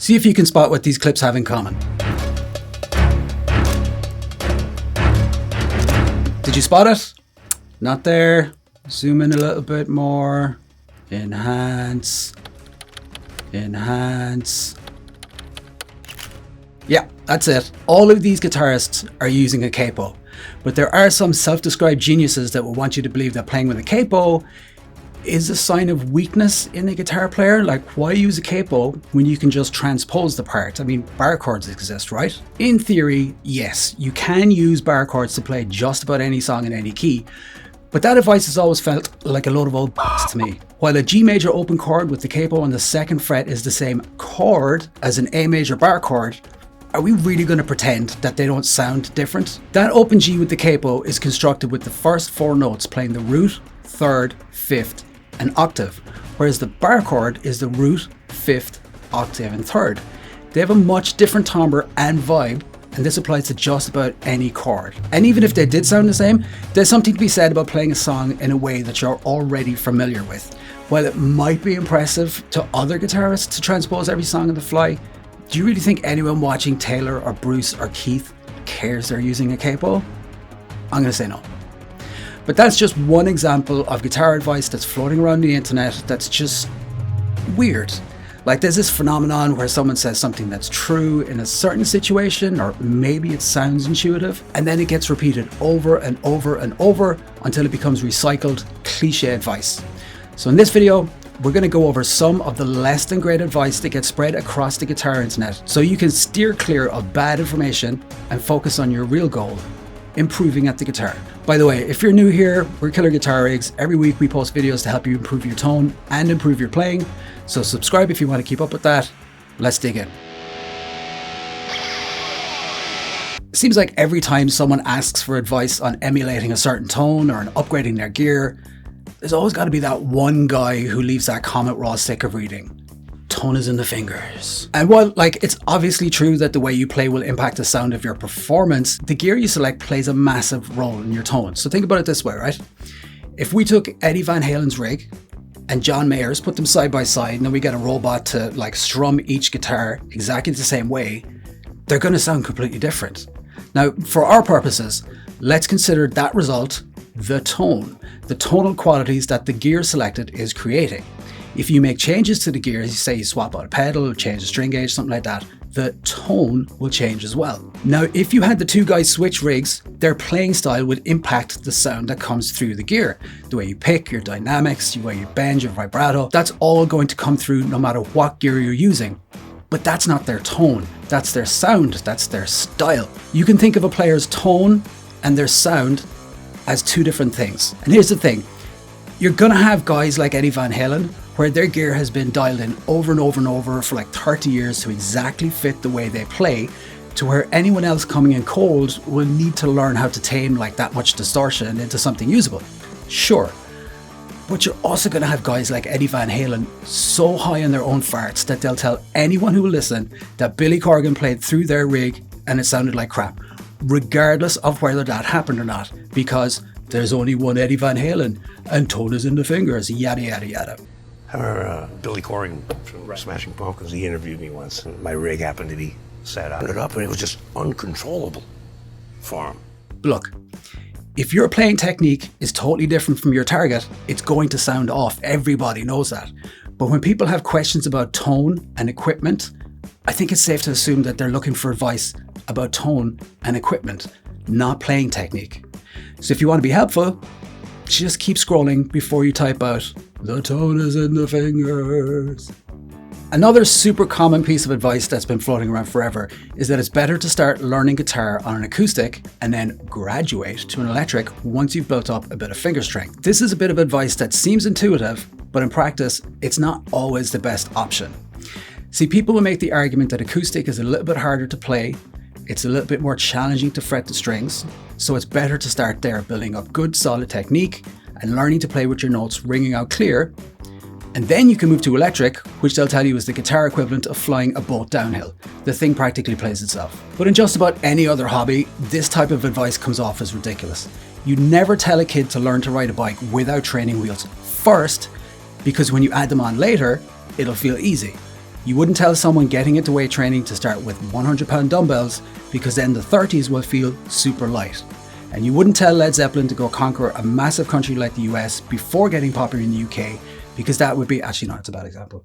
See if you can spot what these clips have in common. Did you spot it? Not there. Zoom in a little bit more. Enhance. Enhance. Yeah, that's it. All of these guitarists are using a capo, but there are some self-described geniuses that will want you to believe that playing with a capo is a sign of weakness in a guitar player. Like, why use a capo when you can just transpose the part? I mean, bar chords exist, right? In theory, yes, you can use bar chords to play just about any song in any key, but that advice has always felt like a load of old to me. While a G major open chord with the capo on the 2nd fret is the same chord as an A major bar chord, are we really going to pretend that they don't sound different? That open G with the capo is constructed with the first 4 notes playing the root, 3rd, 5th, and octave, whereas the bar chord is the root, 5th, octave, and 3rd. They have a much different timbre and vibe, and this applies to just about any chord. And even if they did sound the same, there's something to be said about playing a song in a way that you're already familiar with. While it might be impressive to other guitarists to transpose every song on the fly, do you really think anyone watching Taylor or Bruce or Keith cares they're using a capo? I'm gonna say no. But that's just one example of guitar advice that's floating around the internet that's just weird. Like, there's this phenomenon where someone says something that's true in a certain situation, or maybe it sounds intuitive, and then it gets repeated over and over and over until it becomes recycled cliche advice. So in this video, we're going to go over some of the less than great advice that gets spread across the guitar internet so you can steer clear of bad information and focus on your real goal, improving at the guitar. By the way, if you're new here, we're Killer Guitar Rigs. Every week we post videos to help you improve your tone and improve your playing. So subscribe if you want to keep up with that. Let's dig in. It seems like every time someone asks for advice on emulating a certain tone or on upgrading their gear, there's always got to be that one guy who leaves that comment we're all sick of reading. Tone is in the fingers. And while, like, it's obviously true that the way you play will impact the sound of your performance, the gear you select plays a massive role in your tone. So think about it this way, right? If we took Eddie Van Halen's rig and John Mayer's, put them side by side, and then we get a robot to like strum each guitar exactly the same way, they're going to sound completely different. Now, for our purposes, let's consider that result the tone, the tonal qualities that the gear selected is creating. If you make changes to the gear, say you swap out a pedal, change the string gauge, something like that, the tone will change as well. Now, if you had the two guys switch rigs, their playing style would impact the sound that comes through the gear. The way you pick, your dynamics, the way you bend, your vibrato, that's all going to come through no matter what gear you're using. But that's not their tone, that's their sound, that's their style. You can think of a player's tone and their sound as two different things. And here's the thing, you're gonna have guys like Eddie Van Halen where their gear has been dialed in over and over and over for like 30 years to exactly fit the way they play, to where anyone else coming in cold will need to learn how to tame like that much distortion into something usable. Sure, but you're also gonna have guys like Eddie Van Halen so high on their own farts that they'll tell anyone who will listen that Billy Corgan played through their rig and it sounded like crap, regardless of whether that happened or not, because there's only one Eddie Van Halen and tone is in the fingers, yada yada yada. I remember Billy Corgan from Smashing Pumpkins, he interviewed me once, and my rig happened to be set up, and it was just uncontrollable for him. Look, if your playing technique is totally different from your target, it's going to sound off. Everybody knows that. But when people have questions about tone and equipment, I think it's safe to assume that they're looking for advice about tone and equipment, not playing technique. So if you want to be helpful, just keep scrolling before you type out, "The tone is in the fingers." Another super common piece of advice that's been floating around forever is that it's better to start learning guitar on an acoustic and then graduate to an electric once you've built up a bit of finger strength. This is a bit of advice that seems intuitive, but in practice, it's not always the best option. See, people will make the argument that acoustic is a little bit harder to play, it's a little bit more challenging to fret the strings, so it's better to start there, building up good solid technique and learning to play with your notes ringing out clear, and then you can move to electric, which they'll tell you is the guitar equivalent of flying a boat downhill. The thing practically plays itself. But in just about any other hobby, this type of advice comes off as ridiculous. You never tell a kid to learn to ride a bike without training wheels first, because when you add them on later, it'll feel easy. You wouldn't tell someone getting into weight training to start with 100-pound dumbbells because then the 30s will feel super light. And you wouldn't tell Led Zeppelin to go conquer a massive country like the US before getting popular in the UK because that would be, actually no, it's a bad example.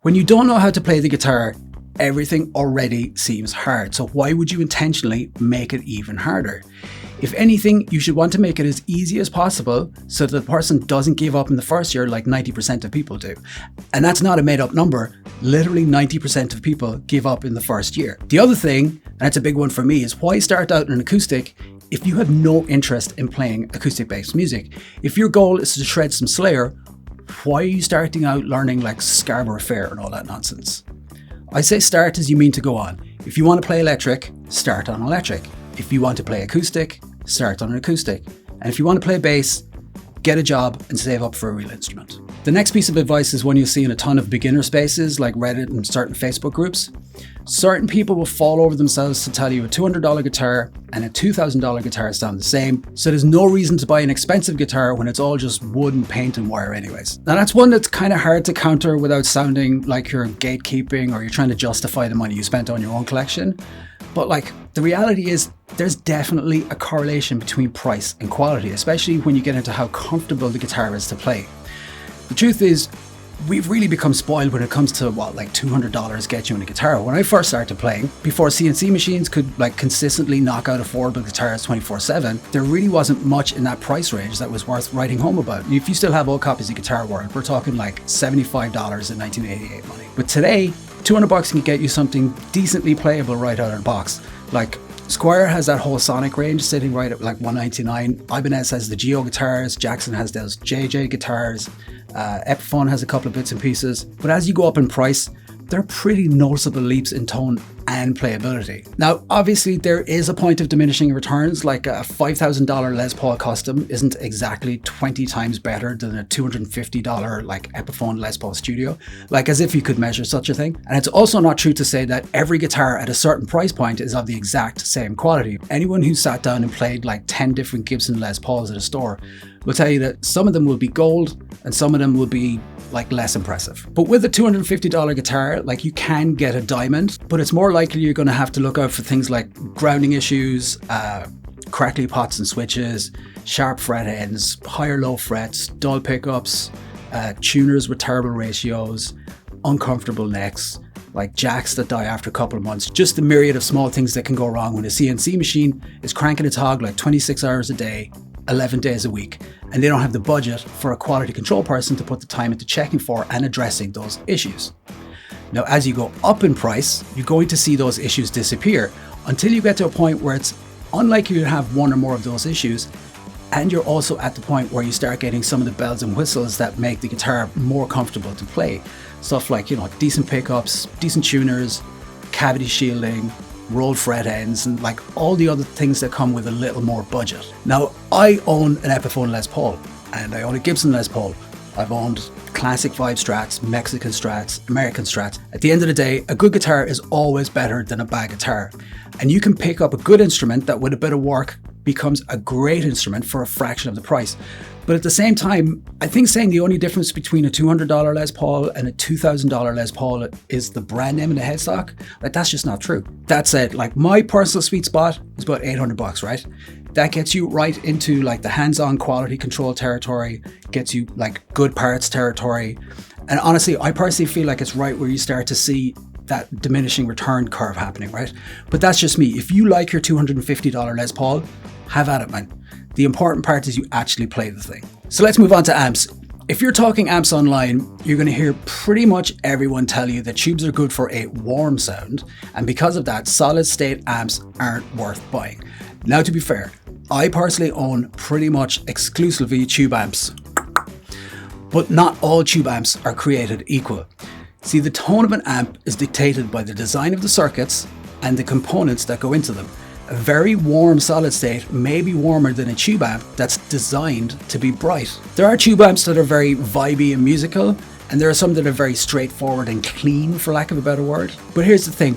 When you don't know how to play the guitar, everything already seems hard. So why would you intentionally make it even harder? If anything, you should want to make it as easy as possible so that the person doesn't give up in the first year like 90% of people do. And that's not a made up number. Literally 90% of people give up in the first year. The other thing, and it's a big one for me, is why start out in an acoustic if you have no interest in playing acoustic-based music? If your goal is to shred some Slayer, why are you starting out learning like Scarborough Fair and all that nonsense? I say start as you mean to go on. If you want to play electric, start on electric. If you want to play acoustic, start on an acoustic. And if you want to play bass, get a job and save up for a real instrument. The next piece of advice is one you'll see in a ton of beginner spaces like Reddit and certain Facebook groups. Certain people will fall over themselves to tell you a $200 guitar and a $2,000 guitar sound the same, so there's no reason to buy an expensive guitar when it's all just wood and paint and wire anyways. Now that's one that's kind of hard to counter without sounding like you're gatekeeping or you're trying to justify the money you spent on your own collection. But like, the reality is there's definitely a correlation between price and quality, especially when you get into how comfortable the guitar is to play. The truth is, we've really become spoiled when it comes to what like $200 get you in a guitar. When I first started playing, before CNC machines could like consistently knock out affordable guitars 24/7, there really wasn't much in that price range that was worth writing home about. If you still have old copies of Guitar World, we're talking like $75 in 1988 money. But today, $200 can get you something decently playable right out of the box. Like Squier has that whole Sonic range sitting right at like $199. Ibanez has the Geo guitars, Jackson has those JJ guitars, Epiphone has a couple of bits and pieces. But as you go up in price, they're pretty noticeable leaps in tone and playability. Now, obviously there is a point of diminishing returns, like a $5,000 Les Paul Custom isn't exactly 20 times better than a $250 like Epiphone Les Paul Studio, like as if you could measure such a thing. And it's also not true to say that every guitar at a certain price point is of the exact same quality. Anyone who sat down and played like 10 different Gibson Les Pauls at a store will tell you that some of them will be gold and some of them will be like less impressive. But with a $250 guitar, like you can get a diamond, but it's more likely you're going to have to look out for things like grounding issues, crackly pots and switches, sharp fret ends, higher low frets, dull pickups, tuners with terrible ratios, uncomfortable necks, like jacks that die after a couple of months. Just the myriad of small things that can go wrong when a CNC machine is cranking its hog like 26 hours a day, 11 days a week, and they don't have the budget for a quality control person to put the time into checking for and addressing those issues. Now, as you go up in price, you're going to see those issues disappear until you get to a point where it's unlikely to have one or more of those issues, and you're also at the point where you start getting some of the bells and whistles that make the guitar more comfortable to play. Stuff like, you know, decent pickups, decent tuners, cavity shielding, rolled fret ends, and like all the other things that come with a little more budget. Now, I own an Epiphone Les Paul and I own a Gibson Les Paul. I've owned classic vibe Strats, Mexican Strats, American Strats. At the end of the day, a good guitar is always better than a bad guitar. And you can pick up a good instrument that with a bit of work becomes a great instrument for a fraction of the price. But at the same time, I think saying the only difference between a $200 Les Paul and a $2,000 Les Paul is the brand name and the headstock, like that's just not true. That said, like my personal sweet spot is about $800, right? That gets you right into like the hands-on quality control territory, gets you like good parts territory. And honestly, I personally feel like it's right where you start to see that diminishing return curve happening, right? But that's just me. If you like your $250 Les Paul, have at it, man. The important part is you actually play the thing. So let's move on to amps. If you're talking amps online, you're going to hear pretty much everyone tell you that tubes are good for a warm sound, and because of that, solid state amps aren't worth buying. Now, to be fair, I personally own pretty much exclusively tube amps, but not all tube amps are created equal. See, the tone of an amp is dictated by the design of the circuits and the components that go into them. A very warm solid state may be warmer than a tube amp that's designed to be bright. There are tube amps that are very vibey and musical, and there are some that are very straightforward and clean, for lack of a better word. But here's the thing.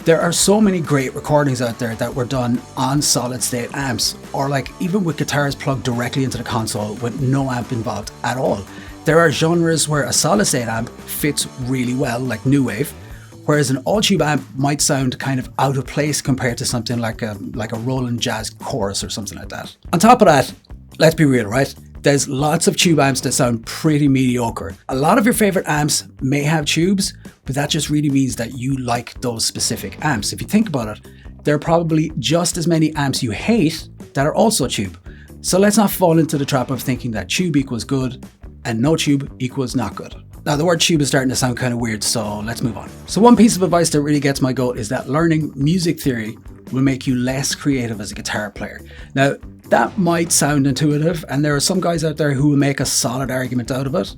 There are so many great recordings out there that were done on solid state amps, or like even with guitars plugged directly into the console with no amp involved at all. There are genres where a solid state amp fits really well, like new wave, whereas an all tube amp might sound kind of out of place compared to something like a Roland jazz chorus or something like that. On top of that, let's be real, right? There's lots of tube amps that sound pretty mediocre. A lot of your favorite amps may have tubes, but that just really means that you like those specific amps. If you think about it, there are probably just as many amps you hate that are also tube. So let's not fall into the trap of thinking that tube equals good and no tube equals not good. Now, the word tube is starting to sound kind of weird, so let's move on. So one piece of advice that really gets my goat is that learning music theory will make you less creative as a guitar player. Now, that might sound intuitive, and there are some guys out there who will make a solid argument out of it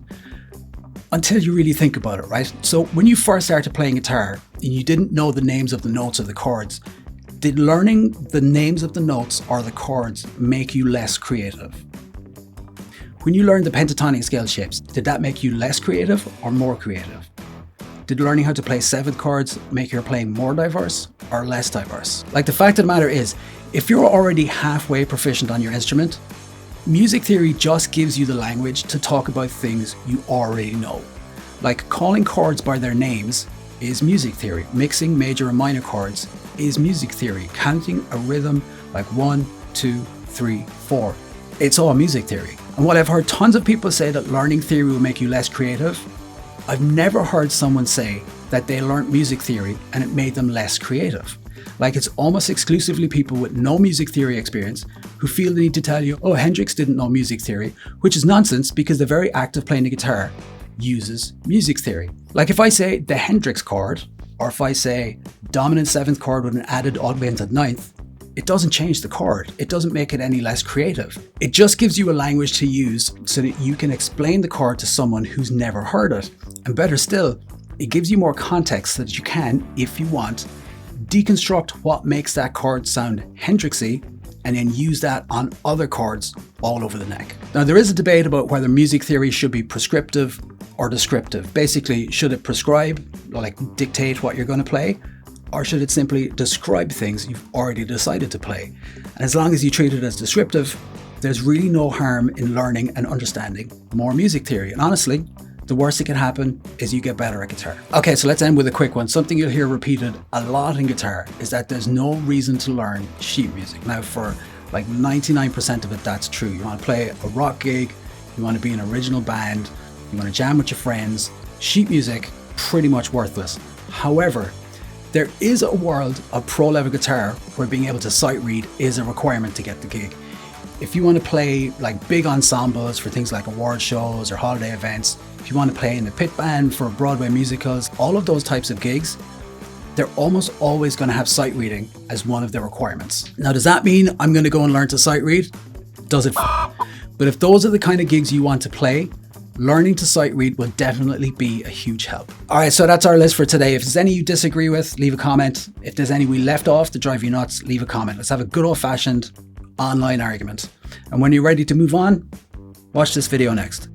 until you really think about it, right? So when you first started playing guitar and you didn't know the names of the notes or the chords, did learning the names of the notes or the chords make you less creative? When you learned the pentatonic scale shapes, did that make you less creative or more creative? Did learning how to play seventh chords make your playing more diverse or less diverse? Like, the fact of the matter is, if you're already halfway proficient on your instrument, music theory just gives you the language to talk about things you already know. Like, calling chords by their names is music theory. Mixing major and minor chords is music theory. Counting a rhythm like 1, 2, 3, 4. It's all music theory. And while I've heard tons of people say that learning theory will make you less creative, I've never heard someone say that they learned music theory and it made them less creative. Like, it's almost exclusively people with no music theory experience who feel the need to tell you, oh, Hendrix didn't know music theory, which is nonsense because the very act of playing the guitar uses music theory. Like, if I say the Hendrix chord, or if I say dominant seventh chord with an added augmented ninth, it doesn't change the chord. It doesn't make it any less creative. It just gives you a language to use so that you can explain the chord to someone who's never heard it. And better still, it gives you more context so that you can, if you want, deconstruct what makes that chord sound Hendrixy and then use that on other chords all over the neck. Now, there is a debate about whether music theory should be prescriptive or descriptive. Basically, should it prescribe, like dictate what you're going to play? Or should it simply describe things you've already decided to play? And as long as you treat it as descriptive, there's really no harm in learning and understanding more music theory. And honestly, the worst that can happen is you get better at guitar. Okay, so let's end with a quick one. Something you'll hear repeated a lot in guitar is that there's no reason to learn sheet music. Now, for like 99% of it, that's true. You want to play a rock gig, you want to be an original band, you want to jam with your friends, sheet music, pretty much worthless. However, there is a world of pro level guitar where being able to sight read is a requirement to get the gig. If you want to play like big ensembles for things like award shows or holiday events, if you want to play in the pit band for Broadway musicals, all of those types of gigs, they're almost always going to have sight reading as one of the requirements. Now, does that mean I'm going to go and learn to sight read? Does it? But if those are the kind of gigs you want to play, learning to sight read will definitely be a huge help. All right, so that's our list for today. If there's any you disagree with, leave a comment. If there's any we left off to drive you nuts, leave a comment. Let's have a good old-fashioned online argument. And when you're ready to move on, watch this video next.